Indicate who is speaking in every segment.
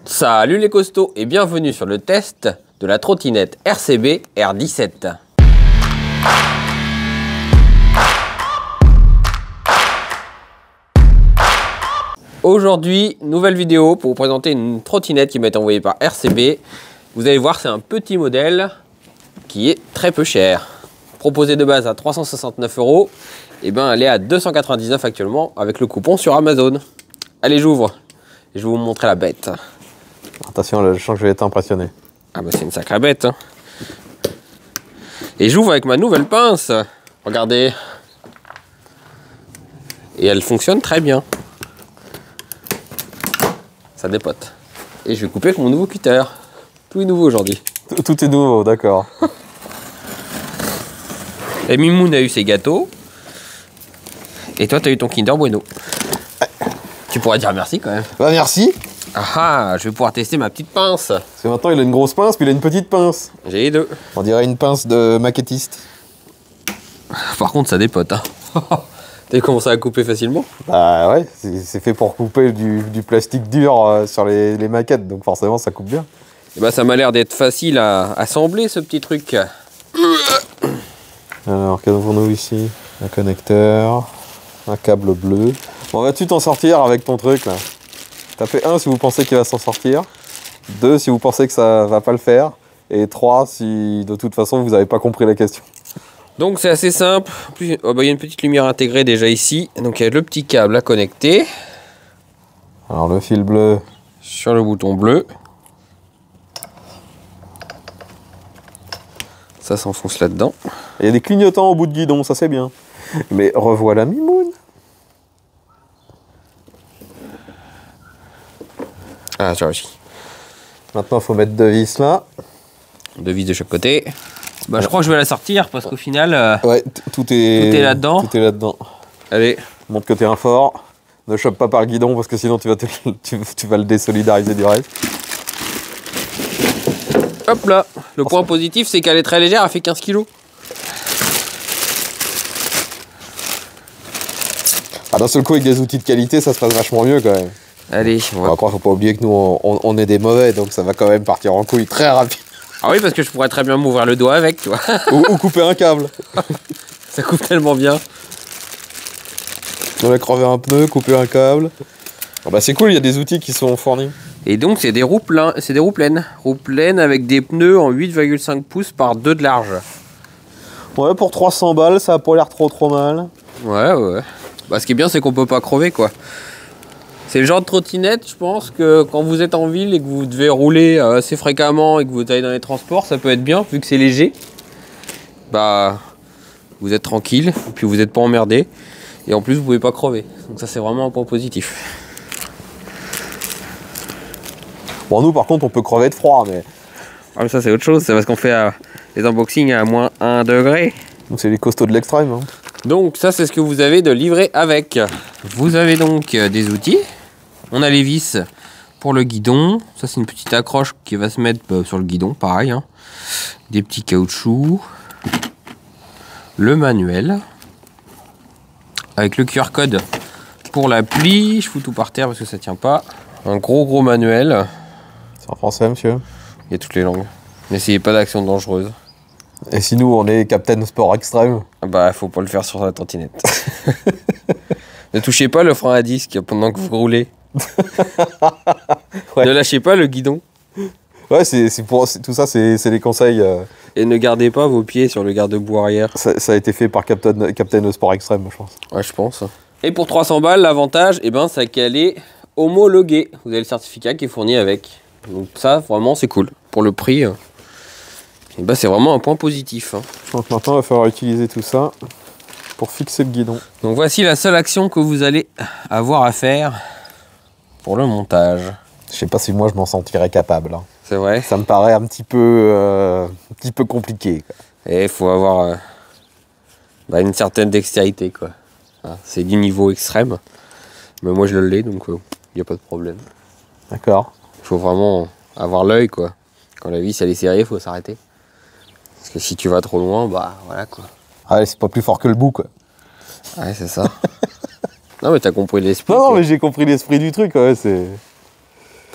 Speaker 1: Salut les costauds et bienvenue sur le test de la trottinette RCB R17. Aujourd'hui, nouvelle vidéo pour vous présenter une trottinette qui m'a été envoyée par RCB. Vous allez voir, c'est un petit modèle qui est très peu cher. Proposé de base à 369 €, et ben elle est à 299 actuellement avec le coupon sur Amazon. Allez, j'ouvre et je vais vous montrer la bête.
Speaker 2: Attention, je sens que je vais être impressionné.
Speaker 1: Ah bah c'est une sacrée bête. Hein. Et j'ouvre avec ma nouvelle pince. Regardez. Et elle fonctionne très bien. Ça dépote. Et je vais couper avec mon nouveau cutter. Tout est nouveau aujourd'hui.
Speaker 2: Tout est nouveau, d'accord.
Speaker 1: Et Mimoun a eu ses gâteaux. Et toi, tu as eu ton Kinder Bueno. Tu pourrais dire merci quand même.
Speaker 2: Bah merci.
Speaker 1: Ah, je vais pouvoir tester ma petite pince.
Speaker 2: Parce que maintenant il a une grosse pince, puis il a une petite pince.
Speaker 1: J'ai les deux.
Speaker 2: On dirait une pince de maquettiste.
Speaker 1: Par contre, ça dépote. Hein. T'as commencé à couper facilement?
Speaker 2: Bah ouais, c'est fait pour couper du plastique dur sur les maquettes, donc forcément ça coupe bien.
Speaker 1: Et bah ça m'a l'air d'être facile à assembler ce petit truc.
Speaker 2: Alors, qu'avons-nous ici? Un connecteur, un câble bleu. Bon, vas-tu t'en sortir avec ton truc là? Tapez 1 si vous pensez qu'il va s'en sortir, 2 si vous pensez que ça va pas le faire, et 3 si de toute façon vous n'avez pas compris la question.
Speaker 1: Donc c'est assez simple. En plus, oh bah, y a une petite lumière intégrée déjà ici. Donc il y a le petit câble à connecter.
Speaker 2: Alors le fil bleu
Speaker 1: sur le bouton bleu. Ça s'enfonce là-dedans.
Speaker 2: Il y a des clignotants au bout de guidon, ça c'est bien. Mais revoilà Mimoun.
Speaker 1: Ah, j'ai réussi.
Speaker 2: Maintenant, il faut mettre 2 vis là.
Speaker 1: 2 vis de chaque côté. Bah, je crois que je vais la sortir parce qu'au final.
Speaker 2: Ouais, tout est
Speaker 1: là-dedans.
Speaker 2: Tout est là-dedans.
Speaker 1: Allez.
Speaker 2: Montre que t'es un fort. Ne chope pas par le guidon parce que sinon tu vas le désolidariser du reste.
Speaker 1: Hop là. Le point positif, c'est qu'elle est très légère, elle fait 15 kg.
Speaker 2: Ah, d'un seul coup, avec des outils de qualité, ça se passe vachement mieux quand même.
Speaker 1: Allez, on va...
Speaker 2: Après, faut pas oublier que nous, on est des mauvais, donc ça va quand même partir en couille très rapide.
Speaker 1: Ah oui, parce que je pourrais très bien m'ouvrir le doigt avec, tu vois.
Speaker 2: ou couper un câble.
Speaker 1: Ça coupe tellement bien.
Speaker 2: On a crevé un pneu, couper un câble. Ah bah c'est cool, il y a des outils qui sont fournis.
Speaker 1: Et donc, c'est des roues pleines. Roues pleines avec des pneus en 8,5 pouces par 2 de large.
Speaker 2: Ouais, pour 300 balles, ça a pas l'air trop mal.
Speaker 1: Ouais. Bah, ce qui est bien, c'est qu'on peut pas crever, quoi. C'est le genre de trottinette, je pense, que quand vous êtes en ville et que vous devez rouler assez fréquemment et que vous allez dans les transports, ça peut être bien, vu que c'est léger. Bah, vous êtes tranquille, et puis vous n'êtes pas emmerdé. Et en plus, vous pouvez pas crever. Donc ça, c'est vraiment un point positif.
Speaker 2: Bon, nous, par contre, on peut crever de froid, mais...
Speaker 1: Ah, mais ça, c'est autre chose. C'est parce qu'on fait les unboxings à moins 1 degré.
Speaker 2: Donc c'est les costauds de l'extrême. Hein.
Speaker 1: Donc ça, c'est ce que vous avez de livrer avec. Vous avez donc des outils. On a les vis pour le guidon. Ça, c'est une petite accroche qui va se mettre sur le guidon, pareil. Hein. Des petits caoutchoucs. Le manuel. Avec le QR code pour l'appli. Je fous tout par terre parce que ça tient pas. Un gros manuel.
Speaker 2: C'est en français, monsieur?
Speaker 1: Il y a toutes les langues. N'essayez pas d'action dangereuse.
Speaker 2: Et si nous, on est Captain Sport Extrême?
Speaker 1: Bah, faut pas le faire sur la trottinette. Ne touchez pas le frein à disque pendant que vous roulez. Ouais. Ne lâchez pas le guidon.
Speaker 2: Ouais, tout ça, c'est les conseils.
Speaker 1: Et ne gardez pas vos pieds sur le garde-boue arrière.
Speaker 2: Ça a été fait par Captain Sport Extreme, je pense.
Speaker 1: Ouais, je pense. Et pour 300 balles, l'avantage, c'est qu'elle est homologuée. Vous avez le certificat qui est fourni avec. Donc ça, vraiment, c'est cool. Pour le prix, c'est vraiment un point positif. Hein.
Speaker 2: Donc maintenant, il va falloir utiliser tout ça pour fixer le guidon.
Speaker 1: Donc voici la seule action que vous allez avoir à faire pour le montage.
Speaker 2: Je sais pas si moi, je m'en sentirais capable. Hein.
Speaker 1: C'est vrai.
Speaker 2: Ça me paraît un petit peu compliqué. Quoi.
Speaker 1: Et il faut avoir une certaine dextérité, quoi. C'est du niveau extrême. Mais moi, je l'ai, donc il n'y a pas de problème.
Speaker 2: D'accord.
Speaker 1: Il faut vraiment avoir l'œil, quoi. Quand la vis, elle est serrée, il faut s'arrêter. Parce que si tu vas trop loin, bah voilà, quoi.
Speaker 2: Ah ouais, c'est pas plus fort que le bout, quoi.
Speaker 1: Ouais, c'est ça. Non, mais t'as compris l'esprit.
Speaker 2: Non, mais j'ai compris l'esprit du truc, ouais, c'est...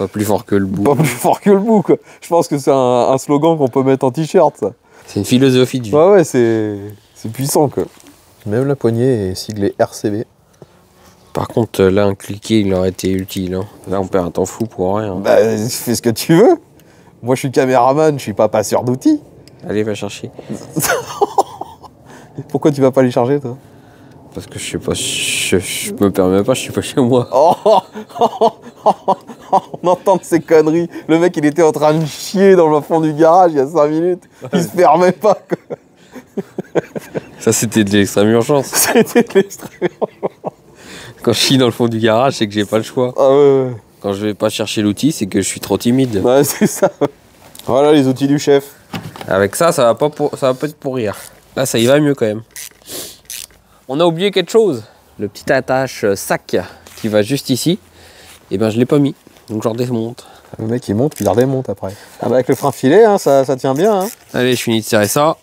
Speaker 1: Pas plus fort que le bout.
Speaker 2: Pas plus fort que le bout, quoi. Je pense que c'est un slogan qu'on peut mettre en t-shirt, ça.
Speaker 1: C'est une philosophie de vie.
Speaker 2: Ouais, c'est puissant, quoi. Même la poignée est siglée RCB.
Speaker 1: Par contre, là, un cliquet, il aurait été utile. Hein. Là, on perd un temps fou pour rien.
Speaker 2: Bah, fais ce que tu veux. Moi, je suis caméraman, je suis pas passeur d'outils.
Speaker 1: Allez, va chercher.
Speaker 2: Pourquoi tu vas pas les charger, toi?
Speaker 1: Parce que je sais pas, je me permets pas, je suis pas chez moi.
Speaker 2: On entend de ces conneries. Le mec, il était en train de chier dans le fond du garage il y a 5 minutes. Il se permet pas, quoi.
Speaker 1: Ça, c'était de l'extrême urgence.
Speaker 2: C'était de l'extrême urgence.
Speaker 1: Quand je chie dans le fond du garage, c'est que j'ai pas le choix.
Speaker 2: Ah ouais.
Speaker 1: Quand je vais pas chercher l'outil, c'est que je suis trop timide.
Speaker 2: Ouais, c'est ça. Voilà les outils du chef.
Speaker 1: Avec ça, ça va pas être pour rire. Là, ça y va mieux quand même. On a oublié quelque chose. Le petit attache sac qui va juste ici, et ben je l'ai pas mis. Donc je redesmonte.
Speaker 2: Le mec il monte, puis il redémonte après. Ah bah avec le frein filet, hein, ça tient bien. Hein.
Speaker 1: Allez, je finis de tirer ça.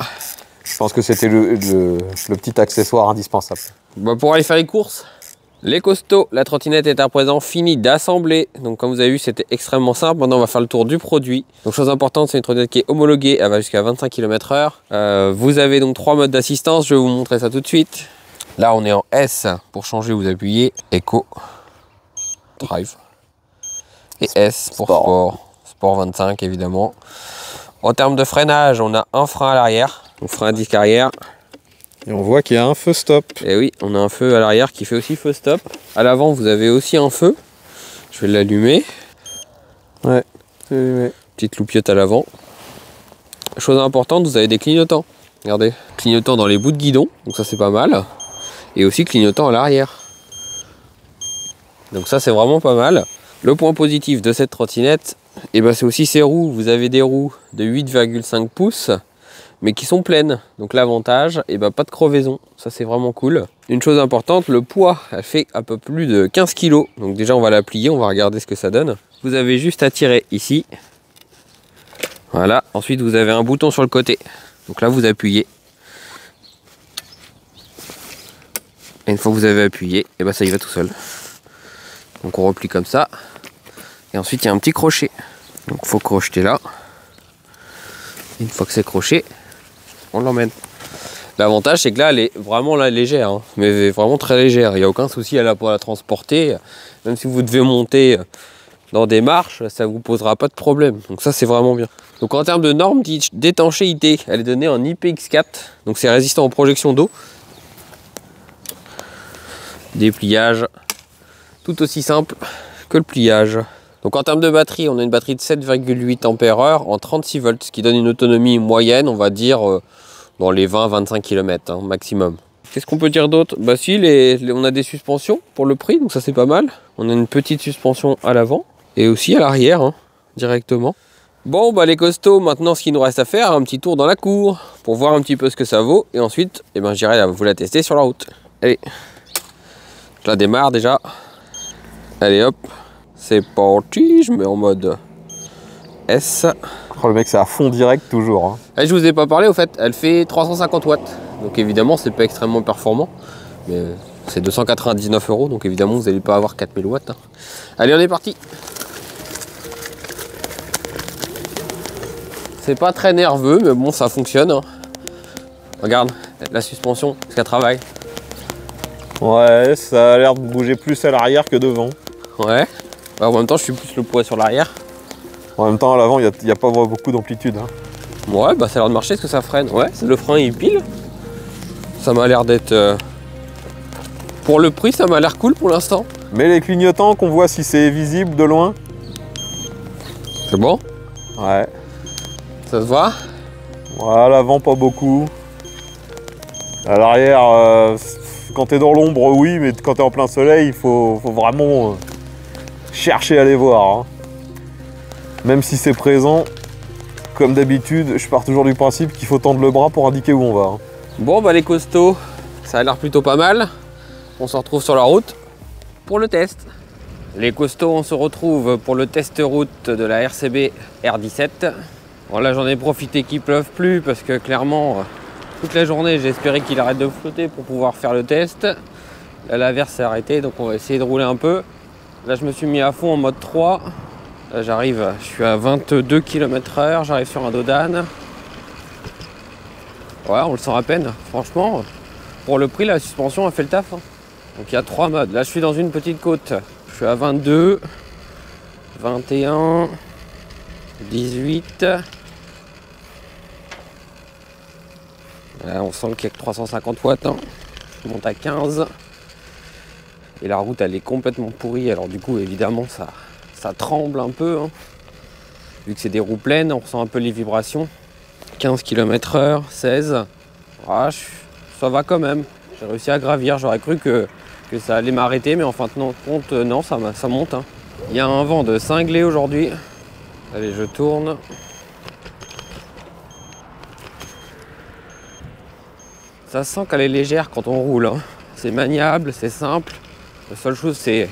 Speaker 2: Je pense que c'était le petit accessoire indispensable.
Speaker 1: Bah, pour aller faire les courses, les costauds, la trottinette est à présent finie d'assembler. Donc comme vous avez vu, c'était extrêmement simple. Maintenant, on va faire le tour du produit. Donc chose importante, c'est une trottinette qui est homologuée. Elle va jusqu'à 25 km/h. Vous avez donc 3 modes d'assistance. Je vais vous montrer ça tout de suite. Là, on est en S. Pour changer, vous appuyez Eco, Drive. Et S pour Sport. Sport 25, évidemment. En termes de freinage, on a un frein à l'arrière. Donc frein à disque arrière.
Speaker 2: Et on voit qu'il y a un feu stop.
Speaker 1: Et oui, on a un feu à l'arrière qui fait aussi feu stop. À l'avant, vous avez aussi un feu. Je vais l'allumer.
Speaker 2: Ouais, c'est allumé.
Speaker 1: Petite loupiote à l'avant. Chose importante, vous avez des clignotants. Regardez, clignotants dans les bouts de guidon, donc ça c'est pas mal. Et aussi clignotants à l'arrière. Donc ça c'est vraiment pas mal. Le point positif de cette trottinette, et ben c'est aussi ses roues. Vous avez des roues de 8,5 pouces. Mais qui sont pleines. Donc l'avantage, et ben pas de crevaison. Ça c'est vraiment cool. Une chose importante, le poids, elle fait un peu plus de 15 kg. Donc déjà on va la plier, on va regarder ce que ça donne. Vous avez juste à tirer ici. Voilà. Ensuite vous avez un bouton sur le côté. Donc là vous appuyez. Et une fois que vous avez appuyé, et ben ça y va tout seul. Donc on replie comme ça. Et ensuite il y a un petit crochet. Donc il faut crocheter là. Une fois que c'est croché, on l'emmène. L'avantage c'est que là elle est vraiment là, légère, hein, mais vraiment très légère. Il n'y a aucun souci à la transporter. Même si vous devez monter dans des marches, ça ne vous posera pas de problème. Donc ça c'est vraiment bien. Donc en termes de normes d'étanchéité, elle est donnée en IPX4. Donc c'est résistant aux projections d'eau. Dépliage, tout aussi simple que le pliage. Donc en termes de batterie, on a une batterie de 7,8 Ah en 36 volts, ce qui donne une autonomie moyenne, on va dire, dans les 20-25 km hein, maximum. Qu'est-ce qu'on peut dire d'autre? Bah si, on a des suspensions pour le prix, donc ça c'est pas mal. On a une petite suspension à l'avant et aussi à l'arrière, hein, directement. Bon, bah les costauds, maintenant ce qu'il nous reste à faire, un petit tour dans la cour pour voir un petit peu ce que ça vaut. Et ensuite, eh ben, j'irai vous la tester sur la route. Allez, je la démarre déjà. Allez hop. C'est parti, je mets en mode S.
Speaker 2: Oh, le mec c'est à fond direct toujours. Hein.
Speaker 1: Et je vous ai pas parlé au fait, elle fait 350 watts. Donc évidemment c'est pas extrêmement performant. Mais c'est 299 €, donc évidemment vous n'allez pas avoir 4000 watts. Hein. Allez on est parti. C'est pas très nerveux mais bon ça fonctionne. Hein. Regarde la suspension, est-ce qu'elle travaille?
Speaker 2: Ouais, ça a l'air de bouger plus à l'arrière que devant.
Speaker 1: Ouais. Bah, en même temps, je suis plus le poids sur l'arrière.
Speaker 2: En même temps, à l'avant, il n'y a pas beaucoup d'amplitude. Hein.
Speaker 1: Ouais, bah ça a l'air de marcher, est-ce que ça freine? Ouais, le frein il pile. Ça m'a l'air d'être... Pour le prix, ça m'a l'air cool pour l'instant.
Speaker 2: Mais les clignotants, qu'on voit si c'est visible de loin.
Speaker 1: C'est bon?
Speaker 2: Ouais.
Speaker 1: Ça se voit?
Speaker 2: Ouais, à l'avant, pas beaucoup. À l'arrière, quand t'es dans l'ombre, oui, mais quand t'es en plein soleil, il faut vraiment... chercher à les voir. Hein. Même si c'est présent, comme d'habitude, je pars toujours du principe qu'il faut tendre le bras pour indiquer où on va. Hein.
Speaker 1: Bon bah les costauds, ça a l'air plutôt pas mal. On se retrouve sur la route pour le test. Les costauds, on se retrouve pour le test route de la RCB R17. Bon là j'en ai profité qu'il pleuve plus parce que clairement toute la journée j'ai espéré qu'il arrête de flotter pour pouvoir faire le test. Là l'averse s'est arrêtée donc on va essayer de rouler un peu. Là je me suis mis à fond en mode 3. Là j'arrive, je suis à 22 km/h, j'arrive sur un dos d'âne. Ouais, on le sent à peine, franchement. Pour le prix, la suspension a fait le taf. Hein. Donc il y a 3 modes. Là je suis dans une petite côte. Je suis à 22, 21, 18. Là, on sent qu'il y a que 350 watts. Hein. Je monte à 15. Et la route elle est complètement pourrie. Alors du coup évidemment ça tremble un peu. Hein. Vu que c'est des roues pleines, on ressent un peu les vibrations. 15 km/h, 16. Ah, ça va quand même. J'ai réussi à gravir. J'aurais cru que ça allait m'arrêter, mais en fin de compte, non, ça monte. Hein. Il y a un vent de cinglé aujourd'hui. Allez, je tourne. Ça sent qu'elle est légère quand on roule. Hein. C'est maniable, c'est simple. La seule chose, c'est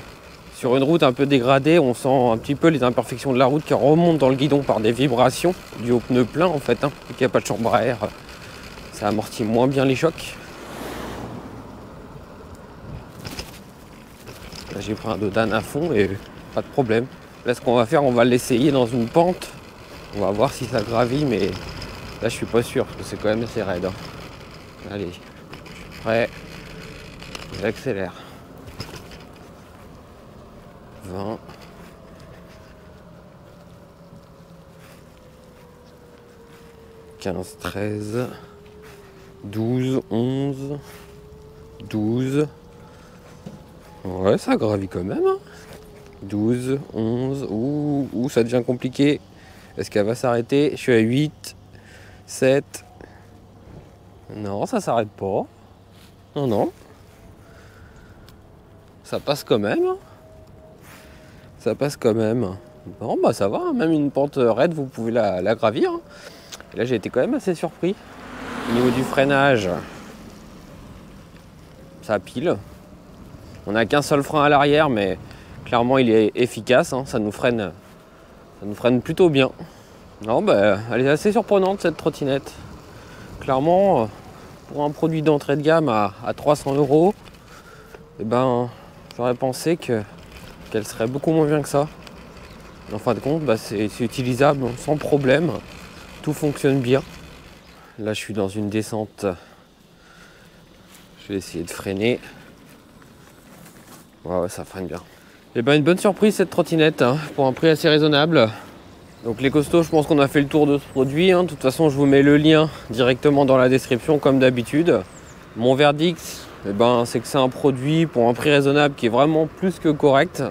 Speaker 1: sur une route un peu dégradée, on sent un petit peu les imperfections de la route qui remontent dans le guidon par des vibrations dues au pneu plein en fait. Hein. Vu qu'il n'y a pas de chambre à air, ça amortit moins bien les chocs. Là, j'ai pris un dos d'âne à fond et pas de problème. Là, ce qu'on va faire, on va l'essayer dans une pente. On va voir si ça gravit, mais là, je suis pas sûr parce que c'est quand même assez raide. Hein. Allez, je suis prêt. J'accélère. 20. « 15, 13, 12, 11, 12. Ouais, ça gravit quand même. Hein. 12, 11. Ouh, ça devient compliqué. Est-ce qu'elle va s'arrêter? Je suis à 8, 7. Non, ça s'arrête pas. Non. Ça passe quand même. Ça passe quand même. Bon, bah ça va. Hein. Même une pente raide, vous pouvez la gravir. Hein. Et là, j'ai été quand même assez surpris. Au niveau du freinage, ça pile. On n'a qu'un seul frein à l'arrière, mais clairement, il est efficace. Hein. Ça nous freine plutôt bien. Non, bah, elle est assez surprenante, cette trottinette. Clairement, pour un produit d'entrée de gamme à 300 €, eh ben, j'aurais pensé qu'elle serait beaucoup moins bien que ça. En fin de compte, bah, c'est utilisable sans problème. Tout fonctionne bien. Là, je suis dans une descente. Je vais essayer de freiner. Ouais, ça freine bien. Et ben, une bonne surprise cette trottinette, hein, pour un prix assez raisonnable. Donc les costauds, je pense qu'on a fait le tour de ce produit. Hein. De toute façon, je vous mets le lien directement dans la description, comme d'habitude. Mon verdict, eh ben, c'est que c'est un produit pour un prix raisonnable qui est vraiment plus que correct.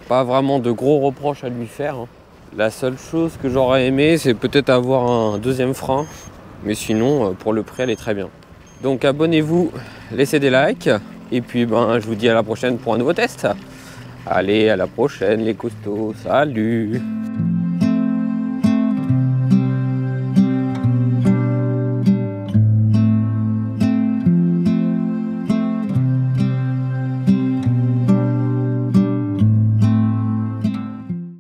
Speaker 1: Pas vraiment de gros reproches à lui faire. Hein. La seule chose que j'aurais aimé, c'est peut-être avoir un deuxième frein. Mais sinon, pour le prix, elle est très bien. Donc abonnez-vous, laissez des likes. Et puis ben, je vous dis à la prochaine pour un nouveau test. Allez, à la prochaine les costauds. Salut!